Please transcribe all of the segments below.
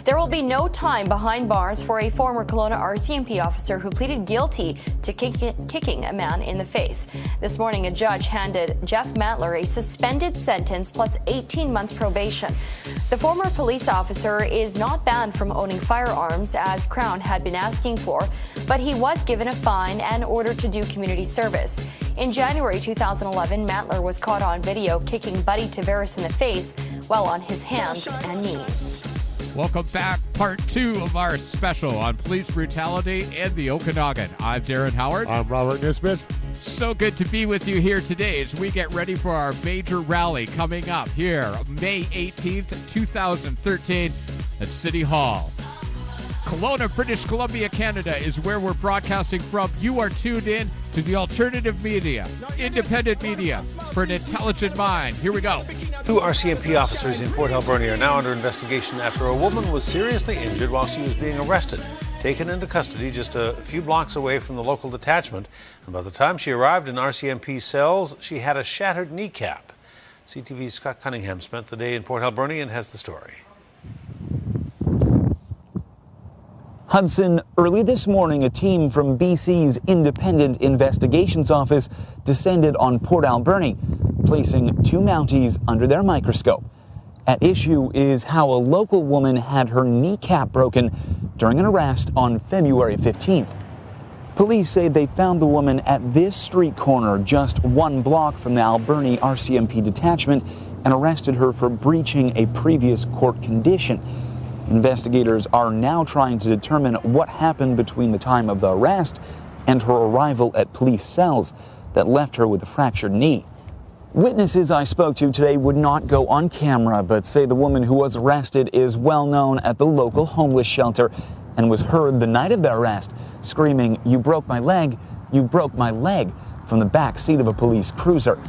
There will be no time behind bars for a former Kelowna RCMP officer who pleaded guilty to kicking a man in the face. This morning, a judge handed Jeff Mantler a suspended sentence plus 18 months probation. The former police officer is not banned from owning firearms, as Crown had been asking for, but he was given a fine and ordered to do community service. In January 2011, Mantler was caught on video kicking Buddy Tavares in the face while on his hands and knees. Welcome back, part 2 of our special on police brutality in the Okanagan. I'm Darren Howard. I'm Robert Nisbet. So good to be with you here today as we get ready for our major rally coming up here May 18th, 2013 at City Hall. Kelowna, British Columbia, Canada is where we're broadcasting from. You are tuned in to the alternative media, independent media for an intelligent mind. Here we go. 2 RCMP officers in Port Alberni are now under investigation after a woman was seriously injured while she was being arrested, taken into custody just a few blocks away from the local detachment. And by the time she arrived in RCMP cells, she had a shattered kneecap. CTV's Scott Cunningham spent the day in Port Alberni and has the story. Hudson, early this morning, a team from BC's Independent Investigations Office descended on Port Alberni, placing 2 Mounties under their microscope. At issue is how a local woman had her kneecap broken during an arrest on February 15th. Police say they found the woman at this street corner just 1 block from the Alberni RCMP detachment and arrested her for breaching a previous court condition. Investigators are now trying to determine what happened between the time of the arrest and her arrival at police cells that left her with a fractured knee. Witnesses I spoke to today would not go on camera, but say the woman who was arrested is well known at the local homeless shelter and was heard the night of the arrest screaming, "You broke my leg, you broke my leg," from the back seat of a police cruiser.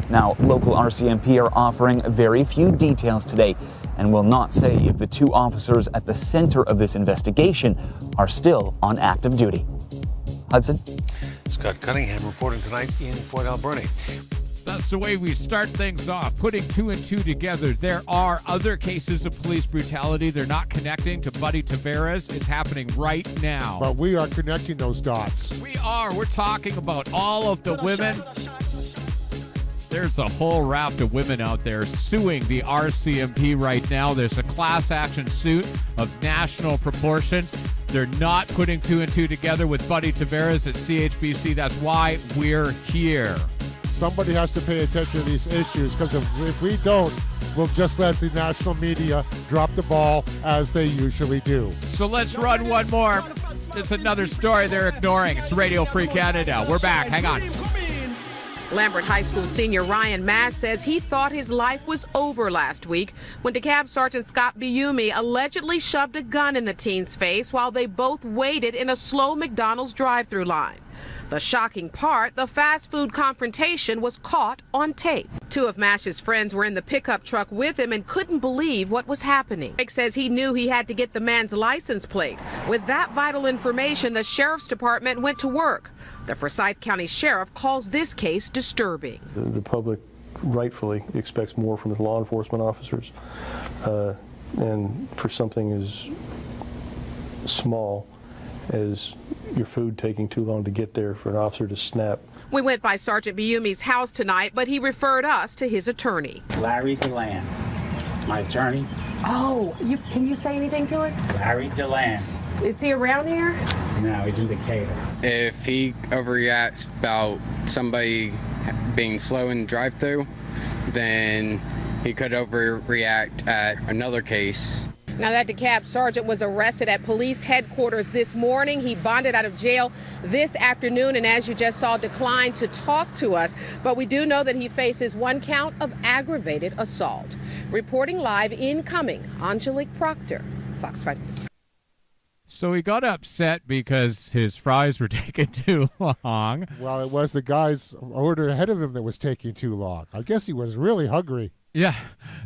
Now, local RCMP are offering very few details today and will not say if the 2 officers at the center of this investigation are still on active duty. Hudson? Scott Cunningham reporting tonight in Port Alberni. That's the way we start things off, putting 2 and 2 together. There are other cases of police brutality. They're not connecting to Buddy Tavares. It's happening right now. But we are connecting those dots. We are. We're talking about all of the women. There's a whole raft of women out there suing the RCMP right now. There's a class action suit of national proportions. They're not putting 2 and 2 together with Buddy Tavares at CHBC. That's why we're here. Somebody has to pay attention to these issues, because if we don't, we'll just let the national media drop the ball as they usually do. So let's run one more. It's another story they're ignoring. It's Radio Free Canada. We're back. Hang on. Lambert High School senior Ryan Mash says he thought his life was over last week when DeKalb Sergeant Scott Biumi allegedly shoved a gun in the teen's face while they both waited in a slow McDonald's drive-thru line. The shocking part, the fast food confrontation was caught on tape. 2 of Mash's friends were in the pickup truck with him and couldn't believe what was happening. Rick says he knew he had to get the man's license plate. With that vital information, the sheriff's department went to work. The Forsyth County Sheriff calls this case disturbing. The public rightfully expects more from the law enforcement officers, and for something as small as your food taking too long to get there for an officer to snap. We went by Sergeant Biumi's house tonight, but he referred us to his attorney. Larry DeLand, my attorney. Oh, can you say anything to us? Larry DeLand. Is he around here? No, he's in Decatur. If he overreacts about somebody being slow in the drive-thru, then he could overreact at another case. Now, that DeKalb sergeant was arrested at police headquarters this morning. He bonded out of jail this afternoon and, as you just saw, declined to talk to us. But we do know that he faces 1 count of aggravated assault. Reporting live incoming, Angelique Proctor, Fox 5 News. So he got upset because his fries were taking too long. Well, it was the guy's order ahead of him that was taking too long. I guess he was really hungry. Yeah,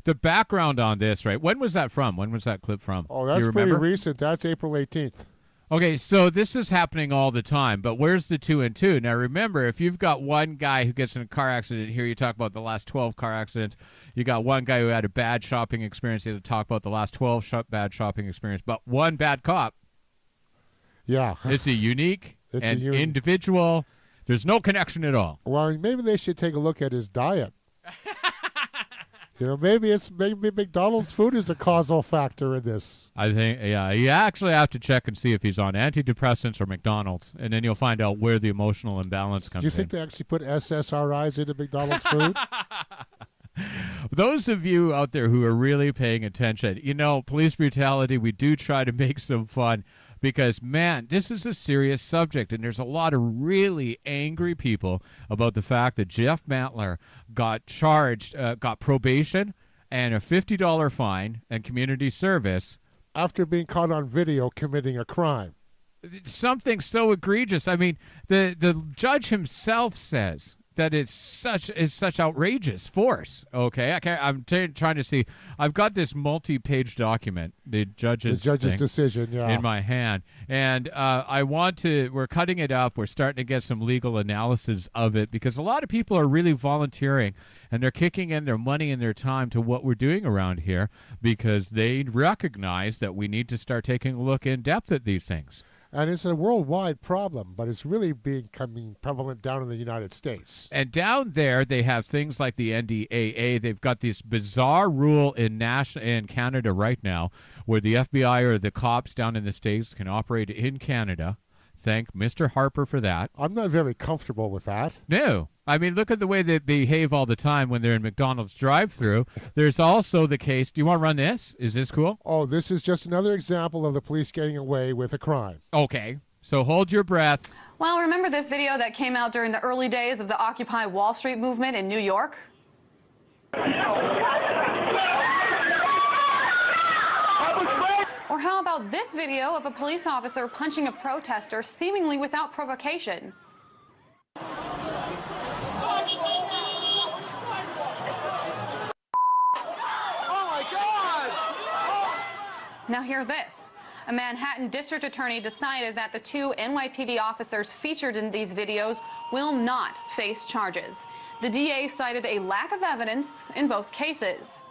the background on this, right? When was that from? When was that clip from? Oh, that's pretty recent. That's April 18th. Okay, so this is happening all the time, but where's the 2 and 2? Now, remember, if you've got one guy who gets in a car accident, here you talk about the last 12 car accidents. You got one guy who had a bad shopping experience. You have to talk about the last 12 bad shopping experience, but one bad cop. Yeah. It's a unique and individual. There's no connection at all. Well, maybe they should take a look at his diet. Maybe McDonald's food is a causal factor in this. I think, yeah, you actually have to check and see if he's on antidepressants or McDonald's, and then you'll find out where the emotional imbalance comes in. Do you think they actually put SSRIs into McDonald's food? Those of you out there who are really paying attention, police brutality, we do try to make some fun because, man, this is a serious subject, and there's a lot of really angry people about the fact that Jeff Mantler got charged, got probation and a $50 fine and community service. After being caught on video committing a crime. Something so egregious. I mean, the judge himself says that it's such outrageous force. Okay, I'm trying to see. I've got this multi-page document, the judge's decision, in my hand, and we're cutting it up. We're starting to get some legal analysis of it because a lot of people are really volunteering and they're kicking in their money and their time to what we're doing around here because they recognize that we need to start taking a look in depth at these things. And it's a worldwide problem, but it's really becoming prevalent down in the United States. And down there, they have things like the NDAA. They've got this bizarre rule in Canada right now where the FBI or the cops down in the States can operate in Canada. Thank Mr. Harper for that. I'm not very comfortable with that. No. I mean, look at the way they behave all the time when they're in McDonald's drive-thru. There's also the case. Do you want to run this? Is this cool? Oh, this is just another example of the police getting away with a crime. Okay. So hold your breath. Well, remember this video that came out during the early days of the Occupy Wall Street movement in New York? Or how about this video of a police officer punching a protester seemingly without provocation? Now hear this. A Manhattan district attorney decided that the 2 NYPD officers featured in these videos will not face charges. The DA cited a lack of evidence in both cases.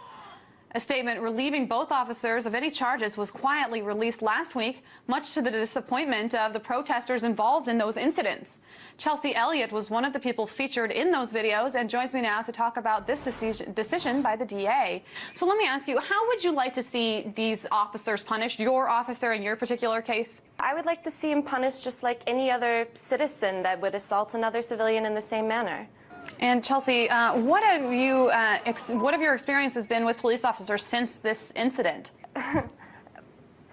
A statement relieving both officers of any charges was quietly released last week, much to the disappointment of the protesters involved in those incidents. Chelsea Elliott was one of the people featured in those videos and joins me now to talk about this decision by the DA. So let me ask you, how would you like to see these officers punished, your officer in your particular case? I would like to see him punished just like any other citizen that would assault another civilian in the same manner. And Chelsea, what have your experiences been with police officers since this incident?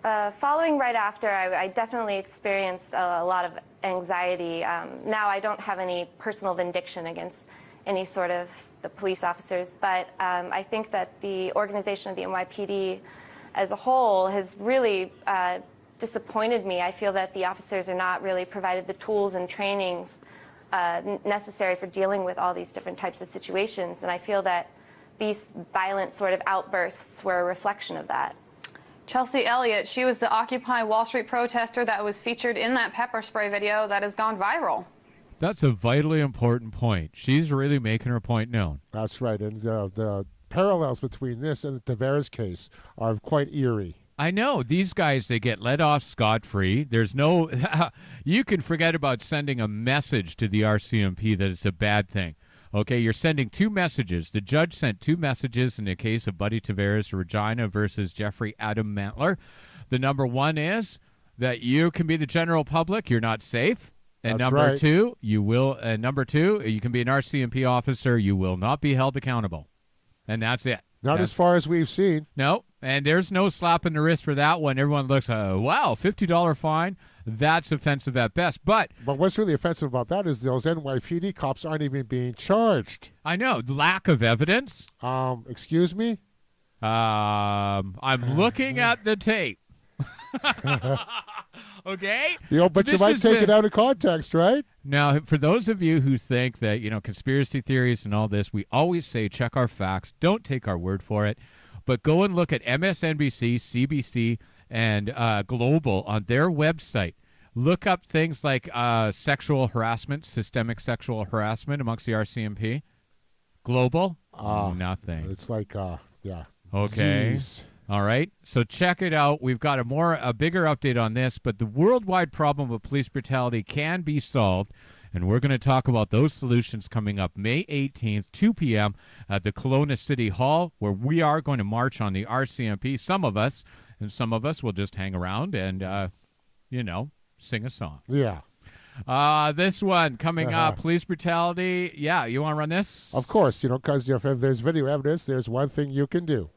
Following right after, I definitely experienced a lot of anxiety. Now I don't have any personal vindication against any sort of the police officers, but I think that the organization of the NYPD as a whole has really disappointed me. I feel that the officers are not really provided the tools and trainings necessary for dealing with all these different types of situations, and I feel that these violent sort of outbursts were a reflection of that. Chelsea Elliott, she was the Occupy Wall Street protester that was featured in that pepper spray video that has gone viral. That's a vitally important point. She's really making her point known. That's right, and the parallels between this and the Tavares case are quite eerie. I know. These guys, they get let off scot-free. There's no... you can forget about sending a message to the RCMP that it's a bad thing. Okay, you're sending 2 messages. The judge sent 2 messages in the case of Buddy Tavares Regina versus Jeffrey Adam Mantler. The number 1 is that you can be the general public. You're not safe. And That's number right. 2, you will... number 2, you can be an RCMP officer. You will not be held accountable. And that's it. Not as far as we've seen. No, and there's no slap in the wrist for that one. Everyone looks, wow, $50 fine. That's offensive at best. But what's really offensive about that is those NYPD cops aren't even being charged. I know, lack of evidence. Excuse me? I'm looking at the tape. Okay? But you might take it out of context, right? Now, for those of you who think that, conspiracy theories and all this, we always say check our facts. Don't take our word for it. But go and look at MSNBC, CBC, and Global on their website. Look up things like sexual harassment, systemic sexual harassment amongst the RCMP. Global, nothing. It's like, yeah. Okay. Z's. All right. So check it out. We've got a bigger update on this, but the worldwide problem of police brutality can be solved. And we're going to talk about those solutions coming up May 18th, 2 p.m. at the Kelowna City Hall, where we are going to march on the RCMP. Some of us will just hang around and, sing a song. Yeah. This one coming up, police brutality. Yeah, you want to run this? Of course, because if there's video evidence, there's one thing you can do.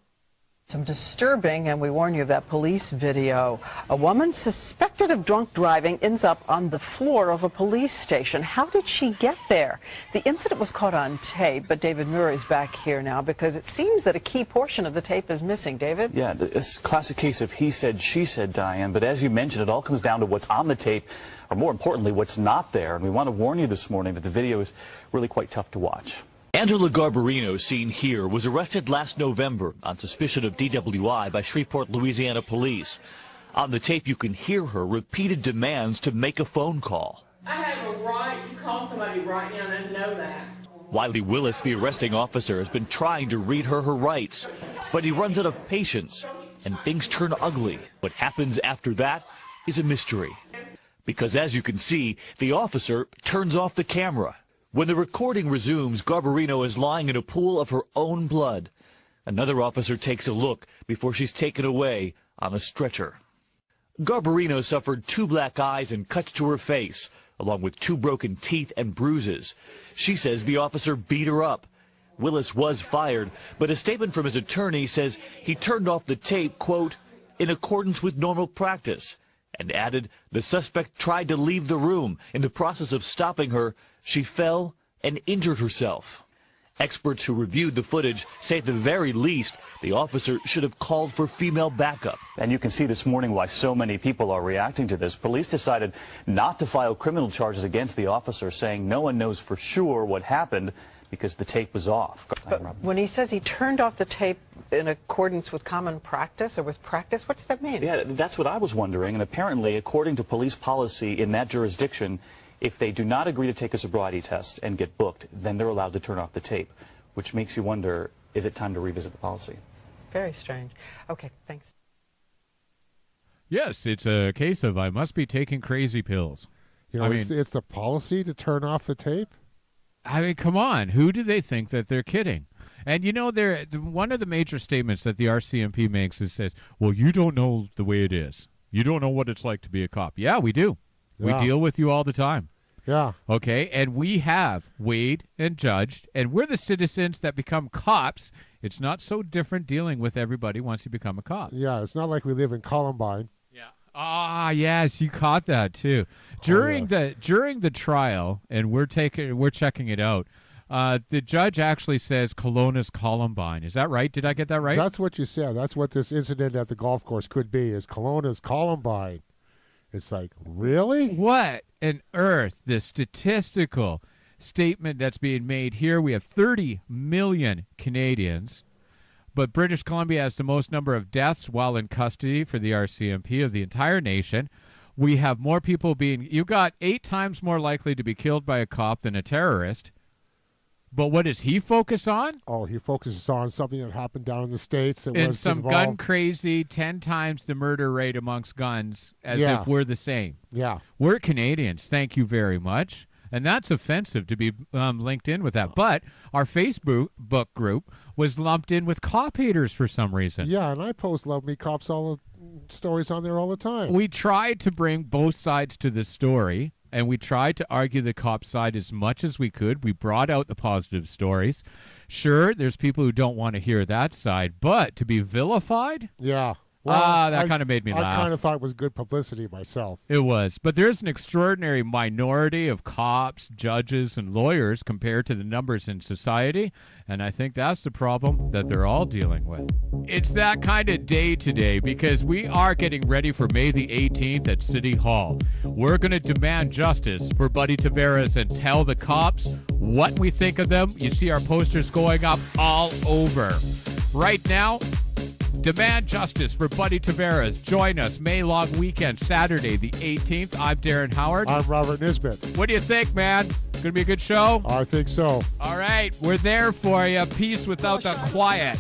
Some disturbing, and we warn you of that police video. A woman suspected of drunk driving ends up on the floor of a police station. How did she get there? The incident was caught on tape, but David Murray's back here now because it seems that a key portion of the tape is missing. David? Yeah, it's a classic case of he said, she said, Diane. But as you mentioned, it all comes down to what's on the tape, or more importantly, what's not there. And we want to warn you this morning that the video is really quite tough to watch. Angela Garbarino, seen here, was arrested last November on suspicion of DWI by Shreveport, Louisiana police. On the tape, you can hear her repeated demands to make a phone call. I have a right to call somebody right now, and I know that. Wiley Willis, the arresting officer, has been trying to read her rights, but he runs out of patience, and things turn ugly. What happens after that is a mystery. Because as you can see, the officer turns off the camera. When the recording resumes, Garbarino is lying in a pool of her own blood. Another officer takes a look before she's taken away on a stretcher. Garbarino suffered 2 black eyes and cuts to her face, along with 2 broken teeth and bruises. She says the officer beat her up. Willis was fired, but a statement from his attorney says he turned off the tape, quote, in accordance with normal practice, and added the suspect tried to leave the room. In the process of stopping her, she fell and injured herself. Experts who reviewed the footage say at the very least the officer should have called for female backup. And you can see this morning why so many people are reacting to this. Police decided not to file criminal charges against the officer, saying no one knows for sure what happened because the tape was off. But when he says he turned off the tape in accordance with common practice or with practice, what does that mean? Yeah, that's what I was wondering. And apparently, according to police policy in that jurisdiction, if they do not agree to take a sobriety test and get booked, then they're allowed to turn off the tape, which makes you wonder, is it time to revisit the policy? Very strange. Okay, thanks. Yes, it's a case of I must be taking crazy pills. It's the policy to turn off the tape? I mean, come on. Who do they think that they're kidding? And, one of the major statements that the RCMP makes is says, well, you don't know the way it is. You don't know what it's like to be a cop. Yeah, we do. We deal with you all the time. Yeah. Okay, and we have weighed and judged, and we're the citizens that become cops. It's not so different dealing with everybody once you become a cop. Yeah, it's not like we live in Columbine. Yeah. Ah, yes, you caught that too. During the trial, and we're checking it out. The judge actually says Kelowna's Columbine. Is that right? Did I get that right? That's what you said. That's what this incident at the golf course could be, is Kelowna's Columbine. It's like, really? What on earth? The statistical statement that's being made here. We have 30 million Canadians, but British Columbia has the most number of deaths while in custody for the RCMP of the entire nation. We have more people you got 8 times more likely to be killed by a cop than a terrorist. But what does he focus on? Oh, he focuses on something that happened down in the States. And some gun crazy 10 times the murder rate amongst guns, as if we're the same. Yeah. We're Canadians. Thank you very much. And that's offensive to be linked in with that. But our Facebook group was lumped in with cop haters for some reason. Yeah, and I post Love Me Cops stories on there all the time. We tried to bring both sides to the story. And we tried to argue the cop side as much as we could. We brought out the positive stories. Sure, there's people who don't want to hear that side, but to be vilified? Yeah. Well, that kind of made me laugh. I kind of thought it was good publicity myself. It was. But there's an extraordinary minority of cops, judges, and lawyers compared to the numbers in society. And I think that's the problem that they're all dealing with. It's that kind of day today because we are getting ready for May the 18th at City Hall. We're going to demand justice for Buddy Tavares and tell the cops what we think of them. You see our posters going up all over. Right now, Demand justice for Buddy Tavares. Join us May long weekend, Saturday the 18th. I'm Darren Howard. I'm Robert Nisbet. What do you think, man? Gonna be a good show? I think so. All right, we're there for you. Peace without the quiet.